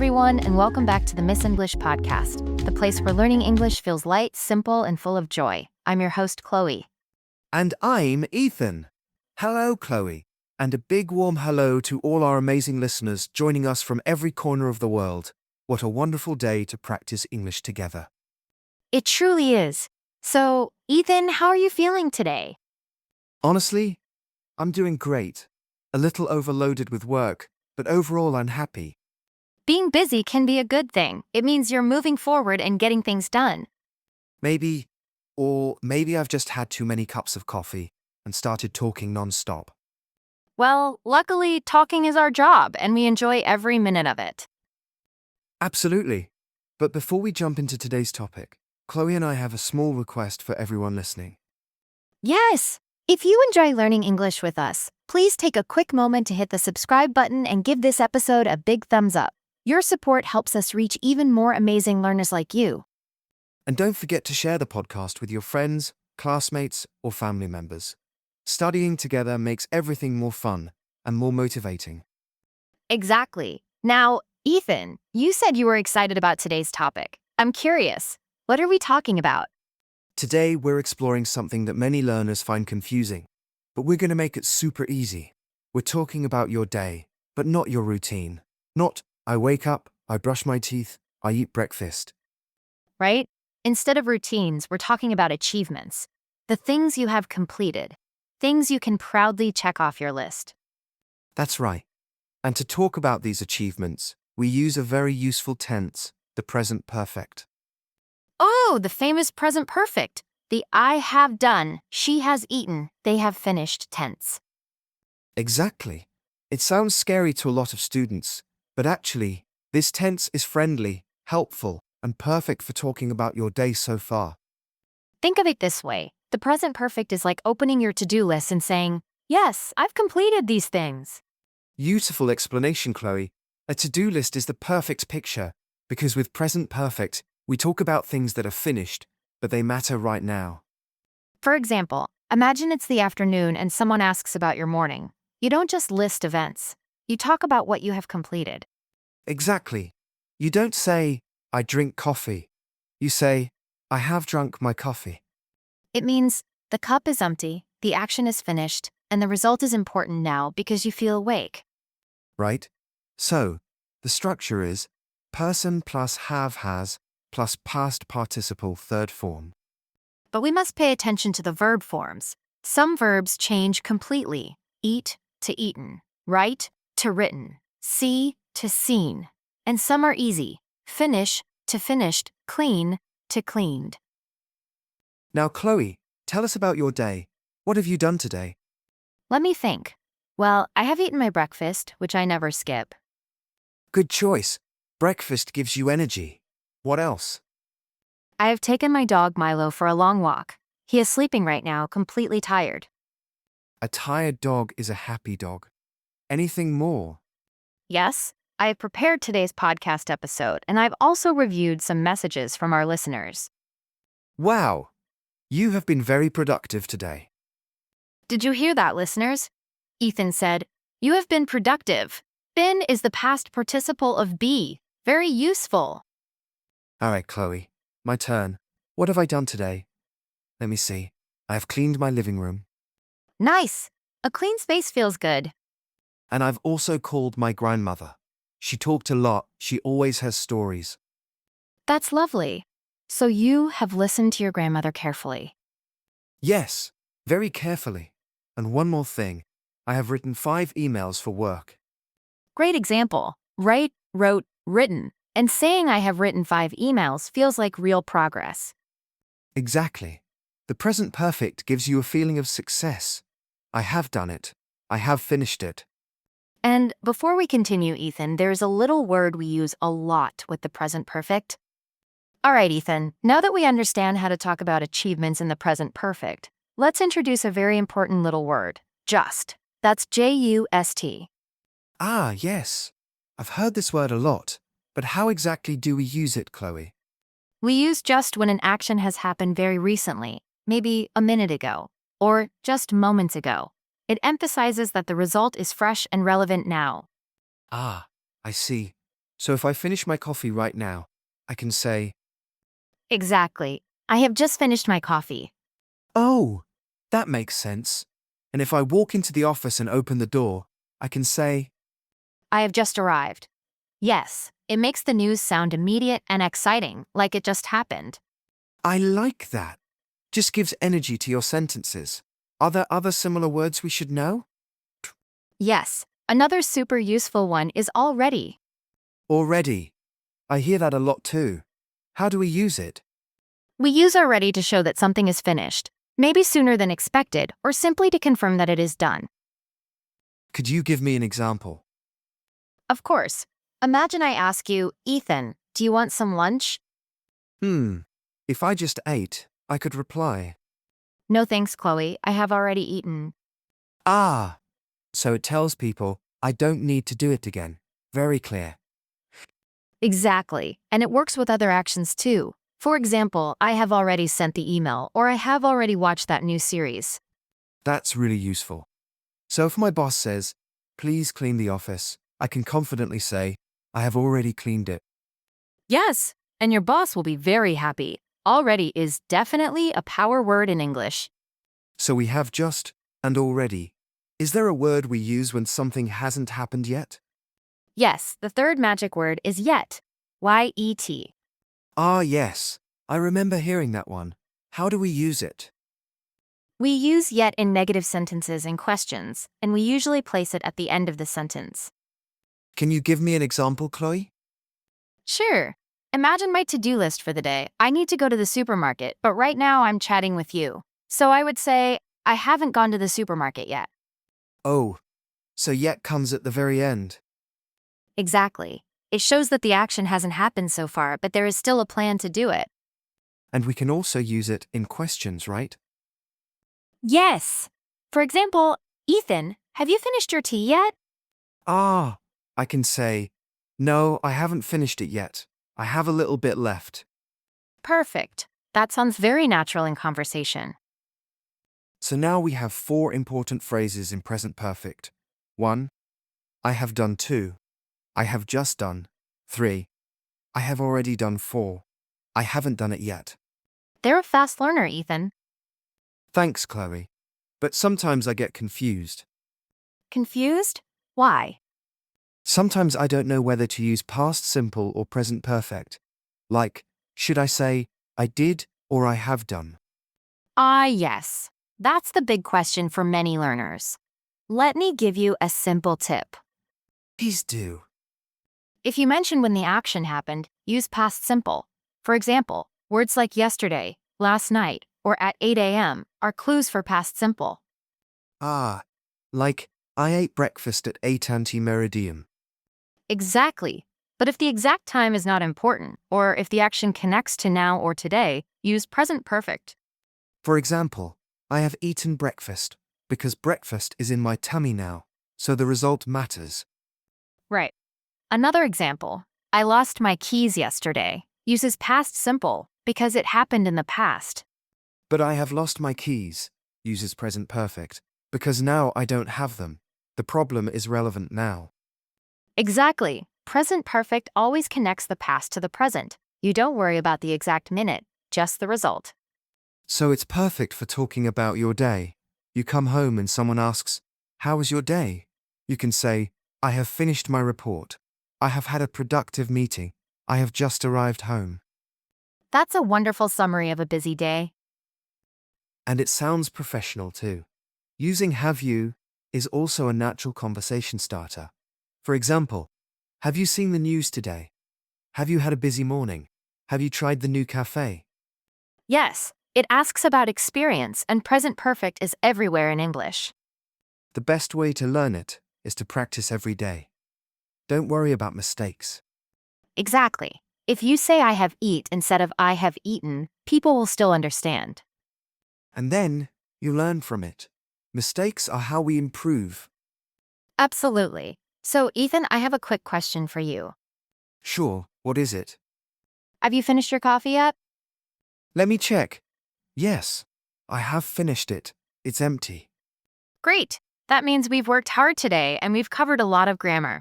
everyone, and welcome back to the Miss English podcast, the place where learning English feels light, simple, and full of joy. I'm your host, Chloe. And I'm Ethan. Hello, Chloe. And a big warm hello to all our amazing listeners joining us from every corner of the world. What a wonderful day to practice English together. It truly is. So, Ethan, how are you feeling today? Honestly, I'm doing great. A little overloaded with work, but overall I'm happy. Being busy can be a good thing. It means you're moving forward and getting things done. Maybe I've just had too many cups of coffee and started talking non-stop. Well, luckily, talking is our job, and we enjoy every minute of it. Absolutely. But before we jump into today's topic, Chloe and I have a small request for everyone listening. Yes! If you enjoy learning English with us, please take a quick moment to hit the subscribe button and give this episode a big thumbs up. Your support helps us reach even more amazing learners like you. And don't forget to share the podcast with your friends, classmates, or family members. Studying together makes everything more fun and more motivating. Exactly. Now, Ethan, you said you were excited about today's topic. I'm curious. What are we talking about? Today, we're exploring something that many learners find confusing, but we're going to make it super easy. We're talking about your day, but not your routine. Not, I wake up, I brush my teeth, I eat breakfast. Right? Instead of routines, we're talking about achievements. The things you have completed. Things you can proudly check off your list. That's right. And to talk about these achievements, we use a very useful tense, the present perfect. Oh, the famous present perfect. The I have done, she has eaten, they have finished tense. Exactly. It sounds scary to a lot of students, but actually, this tense is friendly, helpful, and perfect for talking about your day so far. Think of it this way. The present perfect is like opening your to-do list and saying, yes, I've completed these things. Beautiful explanation, Chloe. A to-do list is the perfect picture, because with present perfect, we talk about things that are finished, but they matter right now. For example, imagine it's the afternoon and someone asks about your morning. You don't just list events. You talk about what you have completed. Exactly. You don't say, I drink coffee. You say, I have drunk my coffee. It means the cup is empty, the action is finished, and the result is important now because you feel awake. Right? So, the structure is person plus have has plus past participle third form. But we must pay attention to the verb forms. Some verbs change completely. Eat to eaten, write to written, see to seen. And some are easy. Finish to finished, clean to cleaned. Now, Chloe, tell us about your day. What have you done today? Let me think. Well, I have eaten my breakfast, which I never skip. Good choice. Breakfast gives you energy. What else? I have taken my dog Milo for a long walk. He is sleeping right now, completely tired. A tired dog is a happy dog. Anything more? Yes, I have prepared today's podcast episode, and I've also reviewed some messages from our listeners. Wow! You have been very productive today. Did you hear that, listeners? Ethan said, you have been productive. Been is the past participle of be. Very useful. All right, Chloe. My turn. What have I done today? Let me see. I have cleaned my living room. Nice. A clean space feels good. And I've also called my grandmother. She talked a lot. She always has stories. That's lovely. So you have listened to your grandmother carefully. Yes, very carefully. And one more thing. I have written 5 emails for work. Great example. Write, wrote, written. And saying I have written 5 emails feels like real progress. Exactly. The present perfect gives you a feeling of success. I have done it. I have finished it. And before we continue, Ethan, there's a little word we use a lot with the present perfect. All right, Ethan, now that we understand how to talk about achievements in the present perfect, let's introduce a very important little word, just. That's J-U-S-T. Ah, yes. I've heard this word a lot. But how exactly do we use it, Chloe? We use just when an action has happened very recently, maybe a minute ago, or just moments ago. It emphasizes that the result is fresh and relevant now. Ah, I see. So if I finish my coffee right now, I can say, Exactly. I have just finished my coffee. oh, that makes sense. And if I walk into the office and open the door, I can say, I have just arrived. Yes, it makes the news sound immediate and exciting, like it just happened. I like that. Just gives energy to your sentences. Are there other similar words we should know? Yes, another super useful one is already. Already. I hear that a lot too. How do we use it? We use already to show that something is finished, maybe sooner than expected, or simply to confirm that it is done. Could you give me an example? Of course. Imagine I ask you, Ethan, do you want some lunch? If I just ate, I could reply, No thanks, Chloe. I have already eaten. ah. So it tells people I don't need to do it again. Very clear. Exactly. And it works with other actions too. For example, I have already sent the email, or I have already watched that new series. That's really useful. So if my boss says, please clean the office, I can confidently say, I have already cleaned it. Yes, and your boss will be very happy. Already is definitely a power word in English. So we have just and already. Is there a word we use when something hasn't happened yet? Yes, the third magic word is yet. Y-E-T. Ah, yes. I remember hearing that one. How do we use it? We use yet in negative sentences and questions, and we usually place it at the end of the sentence. Can you give me an example, Chloe? Sure. Imagine my to-do list for the day. I need to go to the supermarket, but right now I'm chatting with you. So I would say, I haven't gone to the supermarket yet. Oh, so yet comes at the very end. Exactly. It shows that the action hasn't happened so far, but there is still a plan to do it. And we can also use it in questions, right? Yes. For example, Ethan, have you finished your tea yet? Ah, I can say, no, I haven't finished it yet. I have a little bit left. Perfect. That sounds very natural in conversation. So now we have 4 important phrases in present perfect. 1. I have done 2. I have just done. 3. I have already done 4. I haven't done it yet. They're a fast learner, Ethan. Thanks, Chloe. But sometimes I get confused. Confused? Why? Sometimes I don't know whether to use past simple or present perfect. Like, should I say, I did or I have done? Ah, yes. That's the big question for many learners. Let me give you a simple tip. Please do. If you mention when the action happened, use past simple. For example, words like yesterday, last night, or at 8 a.m. are clues for past simple. Ah, like, I ate breakfast at 8 ante-meridiem. Exactly. But if the exact time is not important, or if the action connects to now or today, use present perfect. For example, I have eaten breakfast because breakfast is in my tummy now, so the result matters. Right. Another example, I lost my keys yesterday, uses past simple because it happened in the past. But I have lost my keys uses present perfect because now I don't have them. The problem is relevant now. Exactly. Present perfect always connects the past to the present. You don't worry about the exact minute, just the result. So it's perfect for talking about your day. You come home and someone asks, how was your day? You can say, I have finished my report. I have had a productive meeting. I have just arrived home. That's a wonderful summary of a busy day. And it sounds professional too. Using have you is also a natural conversation starter. For example, have you seen the news today? Have you had a busy morning? Have you tried the new cafe? Yes, it asks about experience, and present perfect is everywhere in English. The best way to learn it is to practice every day. Don't worry about mistakes. Exactly. If you say I have eat instead of I have eaten, people will still understand. And then you learn from it. Mistakes are how we improve. Absolutely. So, Ethan, I have a quick question for you. Sure, what is it? Have you finished your coffee yet? Let me check. Yes, I have finished it. It's empty. Great. That means we've worked hard today and we've covered a lot of grammar.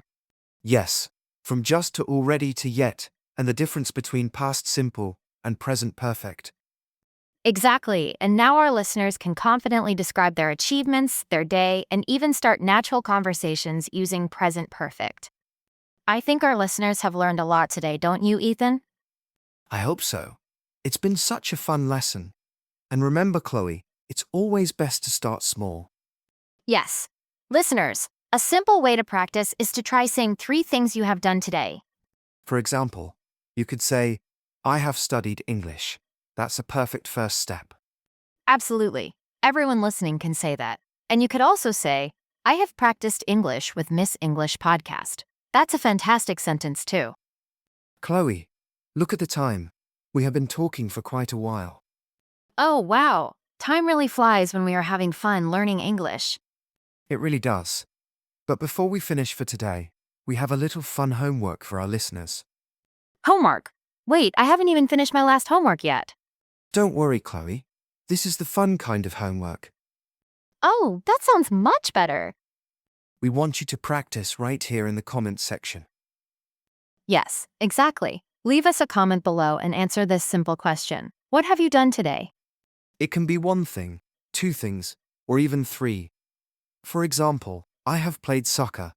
Yes. from just to already to yet, and the difference between past simple and present perfect. Exactly, and now our listeners can confidently describe their achievements, their day, and even start natural conversations using present perfect. I think our listeners have learned a lot today, don't you, Ethan? I hope so. It's been such a fun lesson. And remember, Chloe, it's always best to start small. Yes. Listeners, a simple way to practice is to try saying 3 things you have done today. For example, you could say, I have studied English. That's a perfect first step. Absolutely. Everyone listening can say that. And you could also say, I have practiced English with Miss English Podcast. That's a fantastic sentence, too. Chloe, look at the time. We have been talking for quite a while. Oh, wow. Time really flies when we are having fun learning English. It really does. But before we finish for today, we have a little fun homework for our listeners. Homework. Wait, I haven't even finished my last homework yet. Don't worry, Chloe. This is the fun kind of homework. Oh, that sounds much better. We want you to practice right here in the comments section. Yes, exactly. Leave us a comment below and answer this simple question. What have you done today? It can be 1 thing, 2 things, or even 3. For example, I have played soccer.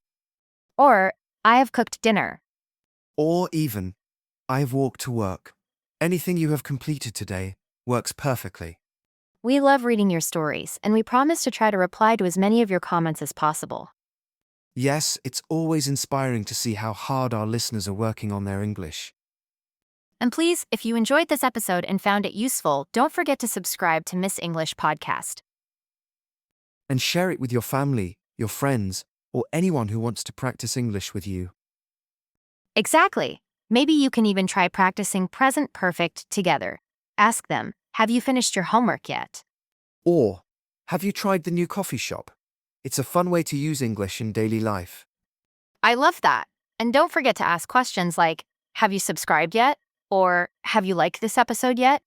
Or, I have cooked dinner. Or even, I have walked to work. Anything you have completed today works perfectly. We love reading your stories, and we promise to try to reply to as many of your comments as possible. Yes, it's always inspiring to see how hard our listeners are working on their English. And please, if you enjoyed this episode and found it useful, don't forget to subscribe to Miss English Podcast. And share it with your family, your friends, or anyone who wants to practice English with you. Exactly. Maybe you can even try practicing present perfect together. Ask them, have you finished your homework yet? Or, have you tried the new coffee shop? It's a fun way to use English in daily life. I love that. And don't forget to ask questions like, have you subscribed yet? Or, have you liked this episode yet?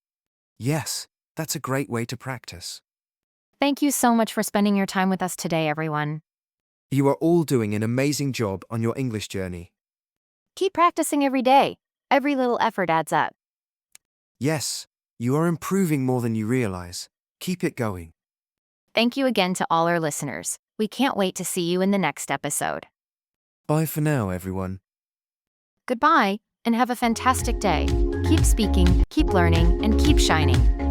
Yes, that's a great way to practice. Thank you so much for spending your time with us today, everyone. You are all doing an amazing job on your English journey. Keep practicing every day. Every little effort adds up. Yes, you are improving more than you realize. Keep it going. Thank you again to all our listeners. We can't wait to see you in the next episode. Bye for now, everyone. Goodbye, and have a fantastic day. Keep speaking, keep learning, and keep shining.